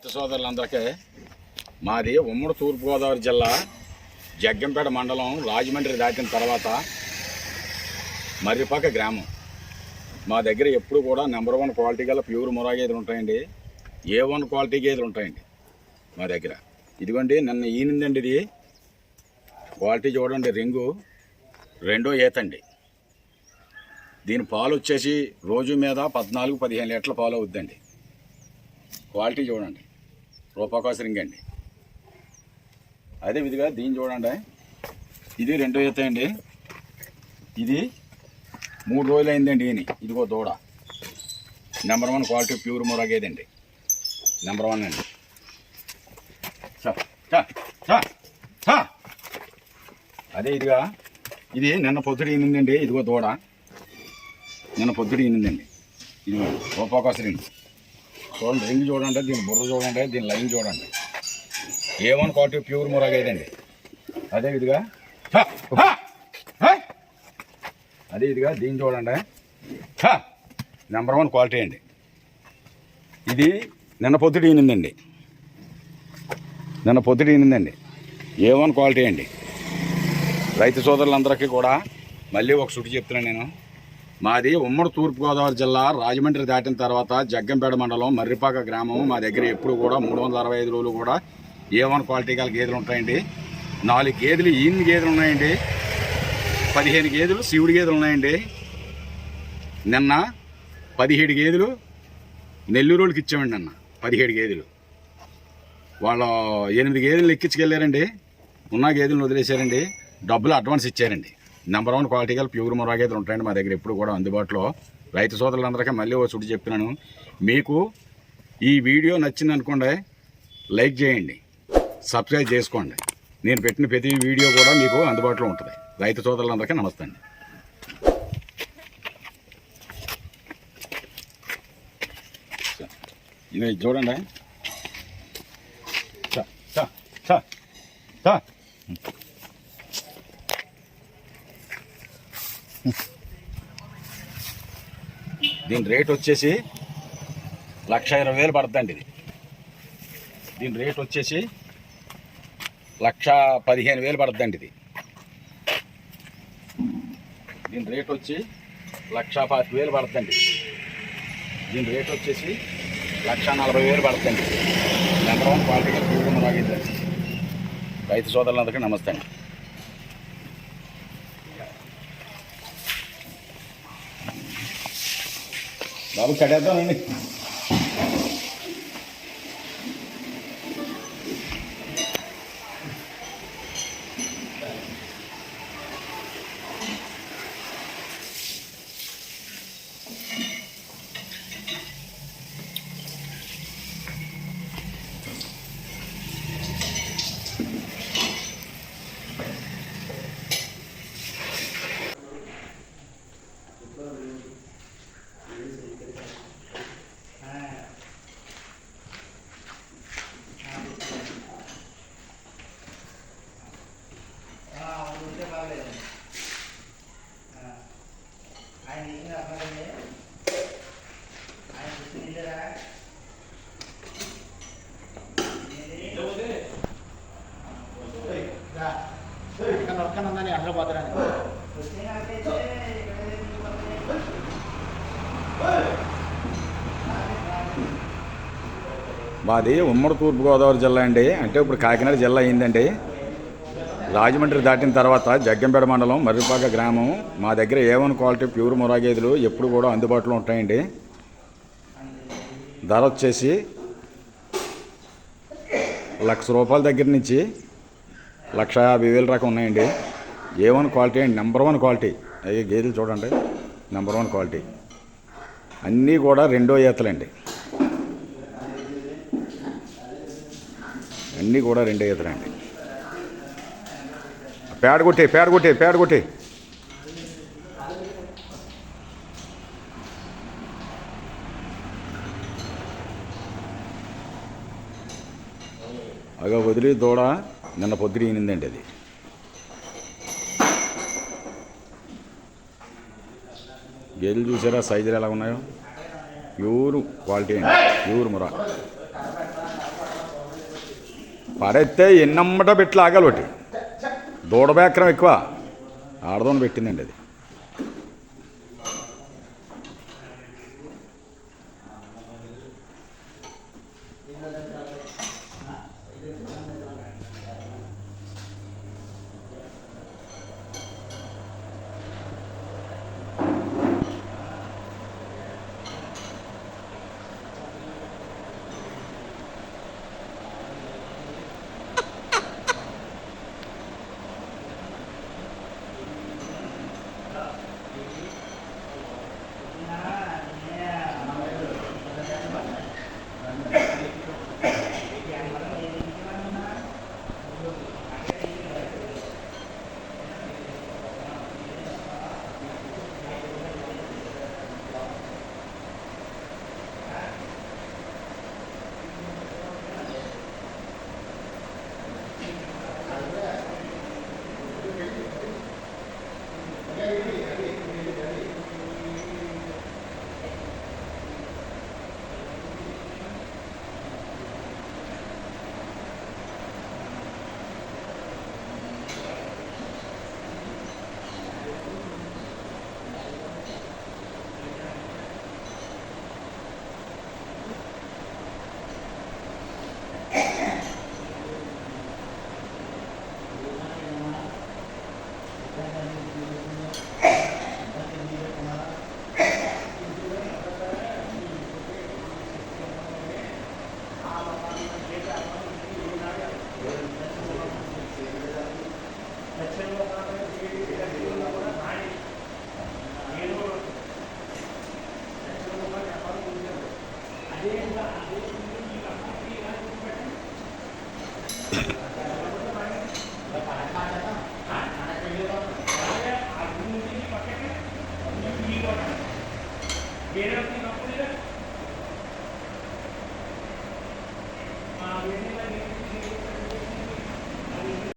రైతు సోదరులందరికీ మాది ఉమ్మడి తూర్పుగోదావరి జిల్లా జగ్గంపేట మండలం రాజమండ్రి దాటిన తర్వాత మర్రిపాక గ్రామం. మా దగ్గర ఎప్పుడు కూడా నెంబర్ 1 క్వాలిటీ గల ప్యూర్ ముర్రా గేదెలు ఉంటాయండి. A1 క్వాలిటీ గేదెలు ఉంటాయండి మా దగ్గర. ఇదిగోండి నిన్న ఈనిందండి. ఇది క్వాలిటీ చూడండి, రింగు రెండో ఈతండి. దీని పాలు వచ్చేసి రోజు మీద 14-15 లీటర్ల పాలు అవుద్దండి. క్వాలిటీ చూడండి, రూపాకాశ రింగ్ అండి. అదే విధిగా దీన్ని చూడండి, ఇది రెండో ఈత అండి. ఇది 3 రోజులు అయిందండి. ఇదిగో దూడ నెంబర్ 1 క్వాలిటీ ప్యూర్ ముర్రా గేదండి. నెంబర్ 1 అండి. అదే ఇదిగా ఇది నిన్న పొద్దుట ఈనిందండి. ఇదిగో దూడ నిన్న పొద్దుట ఈనిందండి. ఇదిగో రూపాకాశ రింగ్ చూడండి, రింగ్ చూడండి, దీని బుర్ర చూడండి, దీని లైన్ చూడండి. A1 quality pure Murrah గేదండి. అదే విధిగా దీన్ని చూడండి, నెంబర్ 1 క్వాలిటీ అండి. ఇది నిన్న పొద్దుట ఈనిందండి. A1 క్వాలిటీ అండి. రైతు సోదరులందరికీ కూడా మళ్ళీ ఒక సుటి చెప్తున్నాను నేను. మాది ఉమ్మడి తూర్పుగోదావరి జిల్లా రాజమండ్రి దాటిన తర్వాత జగ్గంపేట మండలం మర్రిపాక గ్రామం. మా దగ్గర ఎప్పుడు కూడా 365 రోజులు కూడా A1 క్వాలిటీ గల గేదెలు ఉంటాయండి. 4 గేదెలు ఈయన గేదెలు ఉన్నాయండి. 15 గేదెలు శివుడి గేదెలు ఉన్నాయండి. నిన్న 17 గేదెలు నెల్లూరుకి ఇచ్చామండి. నిన్న 17 గేదెలు వాళ్ళు 8 గేదెలు ఎక్కించుకెళ్ళారండి. ఉన్న గేదెలను వదిలేశారండి. డబ్బులు అడ్వాన్స్ ఇచ్చారండి. నెంబర్ 1 క్వాలిటీ గల ప్యూర్ ముర్రా గేదెలు ఉంటాయండి మా దగ్గర ఎప్పుడు కూడా అందుబాటులో. రైతు సోదరులందరికీ మళ్ళీ ఒక చుట్టు చెప్తున్నాను, మీకు ఈ వీడియో నచ్చింది అనుకోండి, లైక్ చేయండి, సబ్స్క్రైబ్ చేసుకోండి. నేను పెట్టిన ప్రతి వీడియో కూడా మీకు అందుబాటులో ఉంటుంది. రైతు సోదరులందరికీ నమస్తే అండి. ఇది చూడండి, దీని రేట్ వచ్చేసి 1,20,000 పడుతుందండి. ఇది దీని రేట్ వచ్చేసి 1,15,000 పడుతుందండి. దీని రేట్ వచ్చి 1,25,000 పడుతుందండి. దీని రేట్ వచ్చేసి 1,40,000 పడుతుందండి. నెంబర్ 1 క్వాలిటీగా ప్యూర్ ముర్రా గేదెలు. రైతు సోదరులందరికీ నమస్తే అండి. బాబు కడేద్దామండి. మాది ఉమ్మడి తూర్పుగోదావరి జిల్లా అండి. అంటే ఇప్పుడు కాకినాడ జిల్లా అయిందండి. రాజమండ్రి దాటిన తర్వాత జగ్గంపేట మండలం మర్రిపాక గ్రామం. మా దగ్గర A1 క్వాలిటీ ప్యూర్ ముర్రా గేదెలు ఎప్పుడు కూడా అందుబాటులో ఉంటాయండి. ధర వచ్చేసి ₹1,00,000 దగ్గర నుంచి 1,50,000 దాకా ఉన్నాయండి. A1 క్వాలిటీ అండి, నెంబర్ 1 క్వాలిటీ. అయ్యే గేదెలు చూడండి, నెంబర్ 1 క్వాలిటీ. అన్నీ కూడా రెండో ఈతలండి. అన్నీ కూడా రెండో ఈతలండి. పేడ కొట్టే అగా వదిలి దూడ నిన్న పొద్దున ఈనిందండి. అది గేదెలు చూసారా, సైజులు ఎలా ఉన్నాయో. ప్యూర్ క్వాలిటీ అండి, ప్యూర్ ముర్రా. పడైతే ఎన్నమ్మట పెట్టి లాగాలి ఒకటి దూడబేకరం ఎక్కువ ఆడదోని పెట్టిందండి అది. Get up.